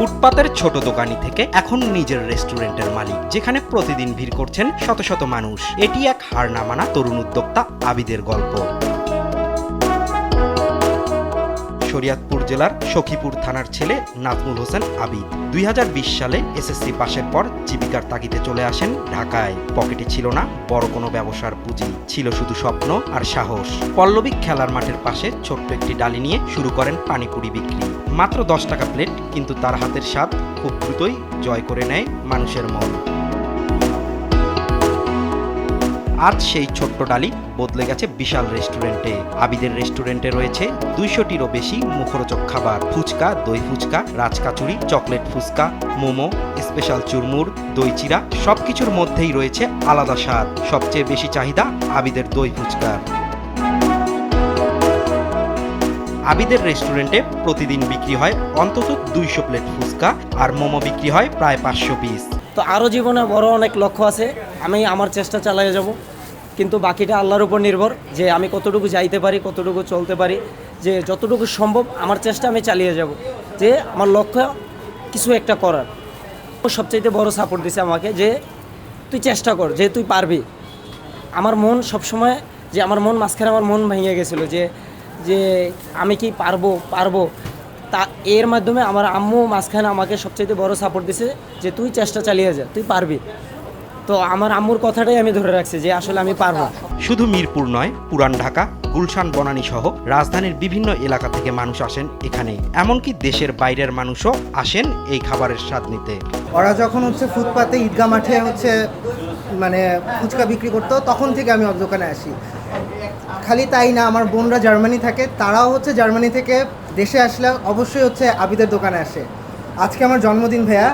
ফুটপাতের ছোট দোকানি থেকে এখন নিজের রেস্টুরেন্টের মালিক, যেখানে প্রতিদিন ভিড় করছেন শত শত মানুষ। এটি এক হার না মানা তরুণ উদ্যোক্তা আবিদের গল্প। শরীয়তপুর জেলার সখীপুর থানার ছেলে নাজমুল হোসেন আবিদ 2020 সালে এসএসসি পাশের পর জীবিকার তাগিদে চলে আসেন ঢাকায়। পকেটে ছিল না বড় কোনো ব্যবসার পুঁজি, ছিল শুধু স্বপ্ন আর সাহস। পল্লবী খেলার মাঠের পাশে ছোট্ট একটি ডালি নিয়ে শুরু করেন পানিপুরি বিক্রি। মাত্র 10 টাকা প্লেট, কিন্তু তার হাতের স্বাদ খুব দ্রুতই জয় করে নেয় মানুষের মন। আজ সেই ছোট্ট ডালি বদলে গেছে বিশাল রেস্টুরেন্টে। আবিদের রেস্টুরেন্টে রয়েছে 200টিরও বেশি মুখরোচক খাবার। ফুচকা, দই ফুচকা, রাজকাচুরি, চকলেট ফুচকা, মোমো, স্পেশাল চুরমুর, দই চিরা, সবকিছুর মধ্যেই রয়েছে আলাদা স্বাদ। সবচেয়ে বেশি চাহিদা আবিদের দই ফুচকার। আবিদের রেস্টুরেন্টে প্রতিদিন বিক্রি হয় অন্তত 200 প্লেট ফুচকা, আর মোমো বিক্রি হয় প্রায় 500 পিস। তো আরও জীবনে বড় অনেক লক্ষ্য আছে, আমি আমার চেষ্টা চালিয়ে যাব, কিন্তু বাকিটা আল্লাহর উপর নির্ভর, যে আমি কতটুকু যাইতে পারি, কতটুকু চলতে পারি, যে যতটুকু সম্ভব আমার চেষ্টা আমি চালিয়ে যাব, যে আমার লক্ষ্য কিছু একটা করার। সবচাইতে বড় সাপোর্ট দিছে আমাকে, যে তুই চেষ্টা কর, যে তুই পারবি। আমার মন সবসময়, যে আমার মন মাঝখানে আমার মন ভেঙে গেছিলো, যে আমি কি পারবো। তা এর মাধ্যমে আমার আম্মু মাঝখানে আমাকে সবচেয়ে বড় সাপোর্ট দিছে, যে তুই চেষ্টা চালিয়ে যা, তুই পারবি। তো আমার আম্মুর কথাটাই আমি ধরে রাখছি, যে আসলে আমি পারবো। শুধু মিরপুর নয়, পুরান ঢাকা, গুলশান, বনানী সহ রাজধানীর বিভিন্ন এলাকা থেকে মানুষ আসেন এখানে। এমনকি দেশের বাইরের মানুষও আসেন এই খাবারের স্বাদ নিতে। ওরা যখন ফুটপাতে ঈদগাহ মাঠে মানে ফুচকা বিক্রি করতো, তখন থেকে আমি ওর দোকানে আসি। খালি তাই না, আমার বোনরা জার্মানি থাকে, তারাও জার্মানি থেকে দেশে আসলে অবশ্যই আবিদের দোকানে আসে। আজকে আমার জন্মদিন ভাইয়া,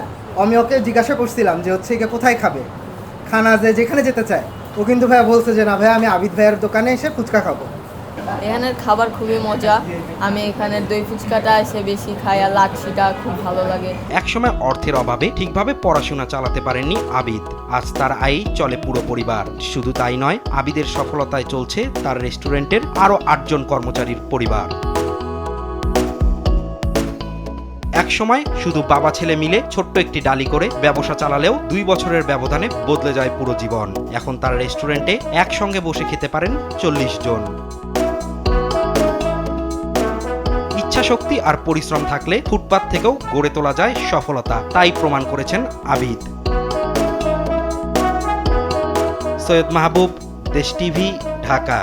আমি ওকে জিজ্ঞাসা করছিলাম যে কোথায় খাবে খানা, যেখানে যেতে চায়। ও কিন্তু ভাইয়া বলছে যে না ভাইয়া, আমি আবিদ ভাইয়ের দোকানে এসে ফুচকা খাবো। এখানের খাবার খুবই মজা, আমি এখানের দই ফুচকাটা এসে বেশি খাই, আর লাচ্ছিটা খুব ভালো লাগে। একসময় অর্থের অভাবে ঠিকভাবে পড়াশোনা চালাতে পারেননি আবিদ। আজ তার আয়েই চলে পুরো পরিবার। শুধু তাই নয়, আবিদের সফলতায় চলছে তার রেস্টুরেন্টের আরও 8 জন কর্মচারীর পরিবার। একসময় শুধু বাবা ছেলে মিলে ছোট্ট একটি ডালি করে ব্যবসা চালালেও 2 বছরের ব্যবধানে বদলে যায় পুরো জীবন। এখন তার রেস্টুরেন্টে একসঙ্গে বসে খেতে পারেন 40 জন। ইচ্ছাশক্তি আর পরিশ্রম থাকলে ফুটপাত থেকেও গড়ে তোলা যায় সফলতা, তাই প্রমাণ করেছেন আবিদ। সৈয়দ মাহবুব, দেশ টিভি, ঢাকা।